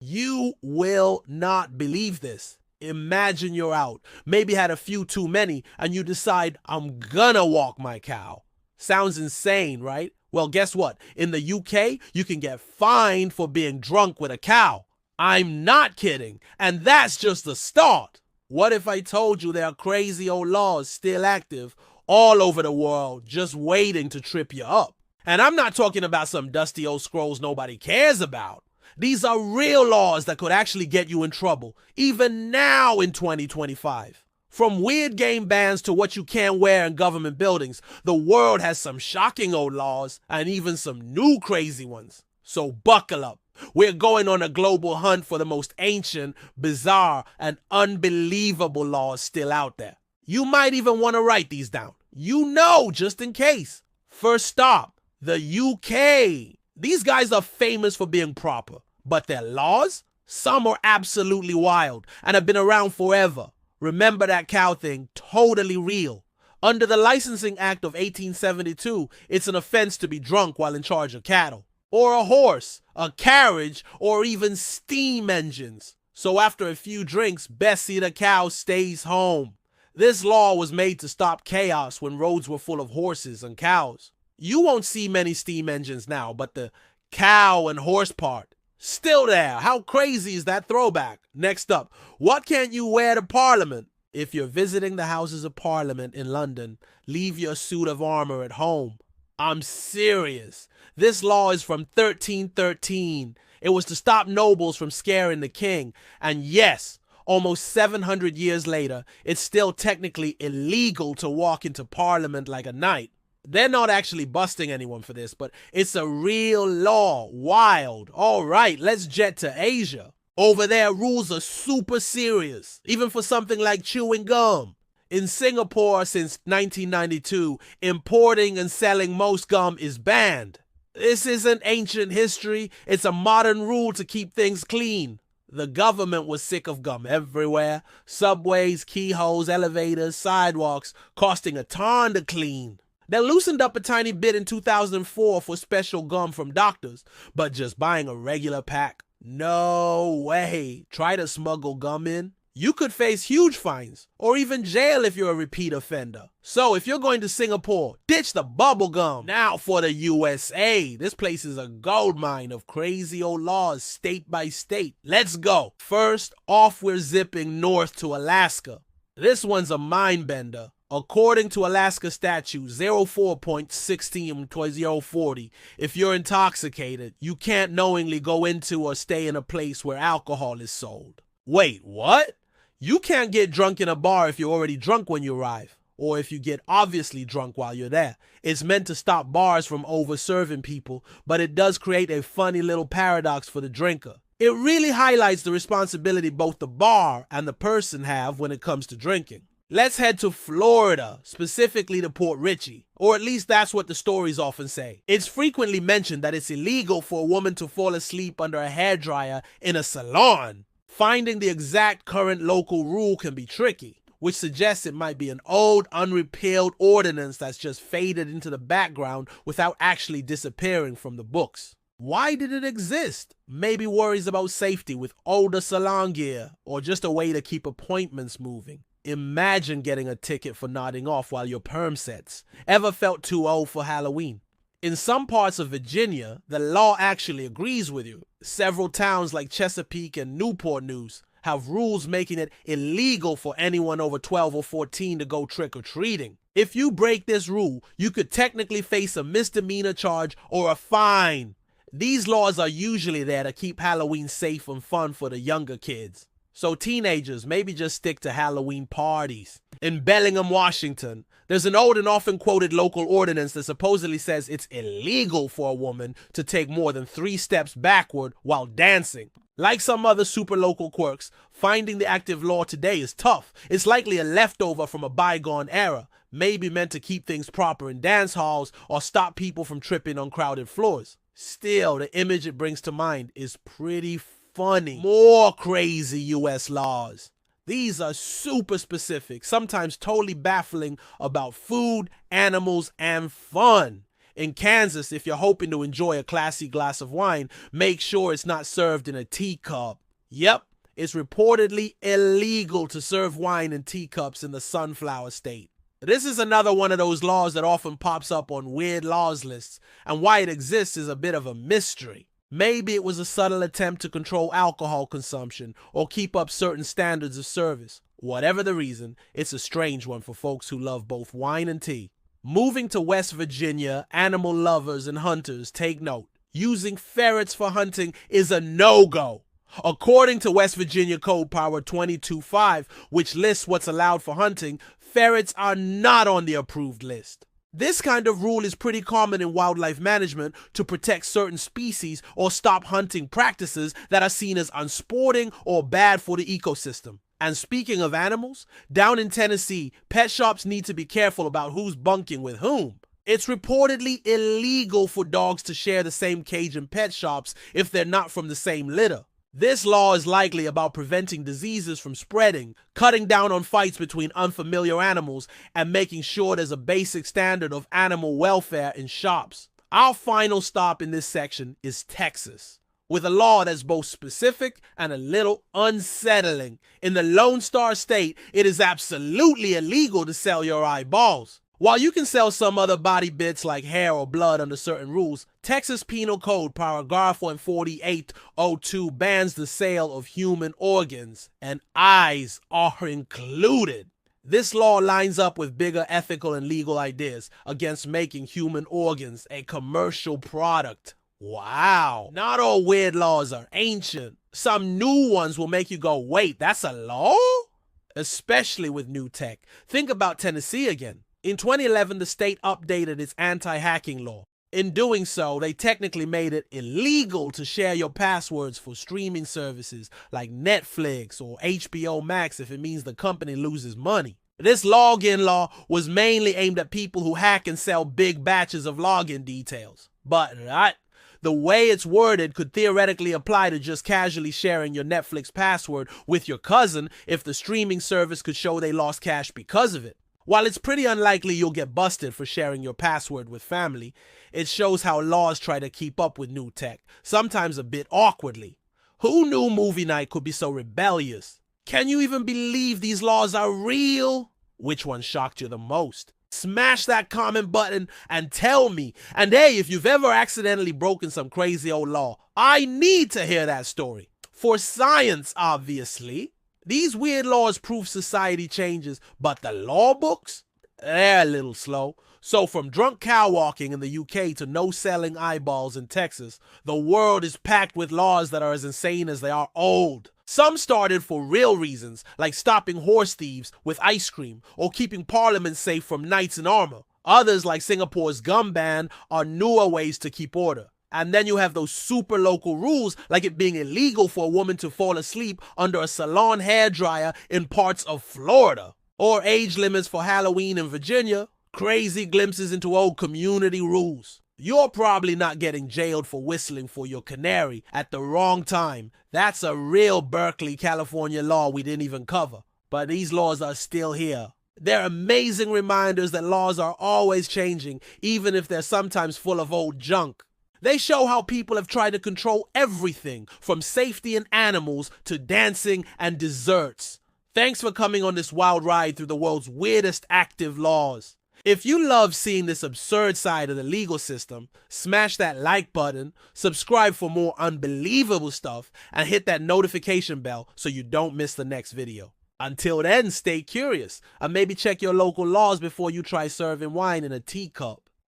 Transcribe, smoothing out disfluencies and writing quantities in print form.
You will not believe this. Imagine you're out, maybe had a few too many, and you decide, I'm gonna walk my cow. Sounds insane, right? Well, guess what? In the UK, you can get fined for being drunk with a cow. I'm not kidding, and that's just the start. What if I told you there are crazy old laws still active all over the world just waiting to trip you up? And I'm not talking about some dusty old scrolls nobody cares about. These are real laws that could actually get you in trouble, even now in 2025. From weird game bans to what you can't wear in government buildings, the world has some shocking old laws and even some new crazy ones. So buckle up. We're going on a global hunt for the most ancient, bizarre, and unbelievable laws still out there. You might even want to write these down. Just in case. First stop, the UK. These guys are famous for being proper, but their laws? Some are absolutely wild and have been around forever. Remember that cow thing, totally real. Under the Licensing Act of 1872, it's an offense to be drunk while in charge of cattle, or a horse, a carriage, or even steam engines. So after a few drinks, Bessie the cow stays home. This law was made to stop chaos when roads were full of horses and cows. You won't see many steam engines now, but the cow and horse part, still there. How crazy is that throwback? Next up, what can't you wear to Parliament? If you're visiting the Houses of Parliament in London, leave your suit of armor at home. I'm serious. This law is from 1313. It was to stop nobles from scaring the king. And yes, almost 700 years later, it's still technically illegal to walk into Parliament like a knight. They're not actually busting anyone for this, but it's a real law. Wild. All right, let's jet to Asia. Over there, rules are super serious, even for something like chewing gum. In Singapore, since 1992, importing and selling most gum is banned. This isn't ancient history. It's a modern rule to keep things clean. The government was sick of gum everywhere. Subways, keyholes, elevators, sidewalks, costing a ton to clean. They loosened up a tiny bit in 2004 for special gum from doctors, but just buying a regular pack? No way. Try to smuggle gum in? You could face huge fines, or even jail if you're a repeat offender. So if you're going to Singapore, ditch the bubble gum. Now for the USA. This place is a goldmine of crazy old laws state by state. Let's go. First off, we're zipping north to Alaska. This one's a mind bender. According to Alaska Statute 04.16.040, if you're intoxicated, you can't knowingly go into or stay in a place where alcohol is sold. Wait, what? You can't get drunk in a bar if you're already drunk when you arrive, or if you get obviously drunk while you're there. It's meant to stop bars from over-serving people, but it does create a funny little paradox for the drinker. It really highlights the responsibility both the bar and the person have when it comes to drinking. Let's head to Florida, specifically to Port Richey, or at least that's what the stories often say. It's frequently mentioned that it's illegal for a woman to fall asleep under a hairdryer in a salon. Finding the exact current local rule can be tricky, which suggests it might be an old, unrepealed ordinance that's just faded into the background without actually disappearing from the books. Why did it exist? Maybe worries about safety with older salon gear, or just a way to keep appointments moving. Imagine getting a ticket for nodding off while your perm sets. Ever felt too old for Halloween? In some parts of Virginia, the law actually agrees with you. Several towns like Chesapeake and Newport News have rules making it illegal for anyone over 12 or 14 to go trick-or-treating. If you break this rule, you could technically face a misdemeanor charge or a fine. These laws are usually there to keep Halloween safe and fun for the younger kids. So teenagers, maybe just stick to Halloween parties. In Bellingham, Washington, there's an old and often quoted local ordinance that supposedly says it's illegal for a woman to take more than 3 steps backward while dancing. Like some other super local quirks, finding the active law today is tough. It's likely a leftover from a bygone era, maybe meant to keep things proper in dance halls or stop people from tripping on crowded floors. Still, the image it brings to mind is pretty funny. More crazy US laws. These are super specific, sometimes totally baffling about food, animals, and fun. In Kansas, if you're hoping to enjoy a classy glass of wine, make sure it's not served in a teacup. Yep, it's reportedly illegal to serve wine in teacups in the Sunflower State. This is another one of those laws that often pops up on weird laws lists, and why it exists is a bit of a mystery. Maybe it was a subtle attempt to control alcohol consumption or keep up certain standards of service. Whatever the reason, it's a strange one for folks who love both wine and tea. Moving to West Virginia, animal lovers and hunters, take note. Using ferrets for hunting is a no-go. According to West Virginia Code Power 22.5, which lists what's allowed for hunting, ferrets are not on the approved list. This kind of rule is pretty common in wildlife management to protect certain species or stop hunting practices that are seen as unsporting or bad for the ecosystem. And speaking of animals, down in Tennessee, pet shops need to be careful about who's bunking with whom. It's reportedly illegal for dogs to share the same cage in pet shops if they're not from the same litter. This law is likely about preventing diseases from spreading, cutting down on fights between unfamiliar animals, and making sure there's a basic standard of animal welfare in shops. Our final stop in this section is Texas, with a law that's both specific and a little unsettling. In the Lone Star State, it is absolutely illegal to sell your eyeballs. While you can sell some other body bits like hair or blood under certain rules, Texas Penal Code Paragraph 14802 bans the sale of human organs, and eyes are included. This law lines up with bigger ethical and legal ideas against making human organs a commercial product. Wow. Not all weird laws are ancient. Some new ones will make you go, wait, that's a law? Especially with new tech. Think about Tennessee again. In 2011, the state updated its anti-hacking law. In doing so, they technically made it illegal to share your passwords for streaming services like Netflix or HBO Max if it means the company loses money. This login law was mainly aimed at people who hack and sell big batches of login details. But the way it's worded could theoretically apply to just casually sharing your Netflix password with your cousin if the streaming service could show they lost cash because of it. While it's pretty unlikely you'll get busted for sharing your password with family, it shows how laws try to keep up with new tech, sometimes a bit awkwardly. Who knew movie night could be so rebellious? Can you even believe these laws are real? Which one shocked you the most? Smash that comment button and tell me. And hey, if you've ever accidentally broken some crazy old law, I need to hear that story. For science, obviously. These weird laws prove society changes, but the law books? They're a little slow. So from drunk cow walking in the UK to no selling eyeballs in Texas, the world is packed with laws that are as insane as they are old. Some started for real reasons, like stopping horse thieves with ice cream or keeping Parliament safe from knights in armor. Others, like Singapore's gum ban, are newer ways to keep order. And then you have those super local rules, like it being illegal for a woman to fall asleep under a salon hairdryer in parts of Florida. Or age limits for Halloween in Virginia. Crazy glimpses into old community rules. You're probably not getting jailed for whistling for your canary at the wrong time. That's a real Berkeley, California law we didn't even cover. But these laws are still here. They're amazing reminders that laws are always changing, even if they're sometimes full of old junk. They show how people have tried to control everything, from safety and animals to dancing and desserts. Thanks for coming on this wild ride through the world's weirdest active laws. If you love seeing this absurd side of the legal system, smash that like button, subscribe for more unbelievable stuff, and hit that notification bell so you don't miss the next video. Until then, stay curious, and maybe check your local laws before you try serving wine in a teacup.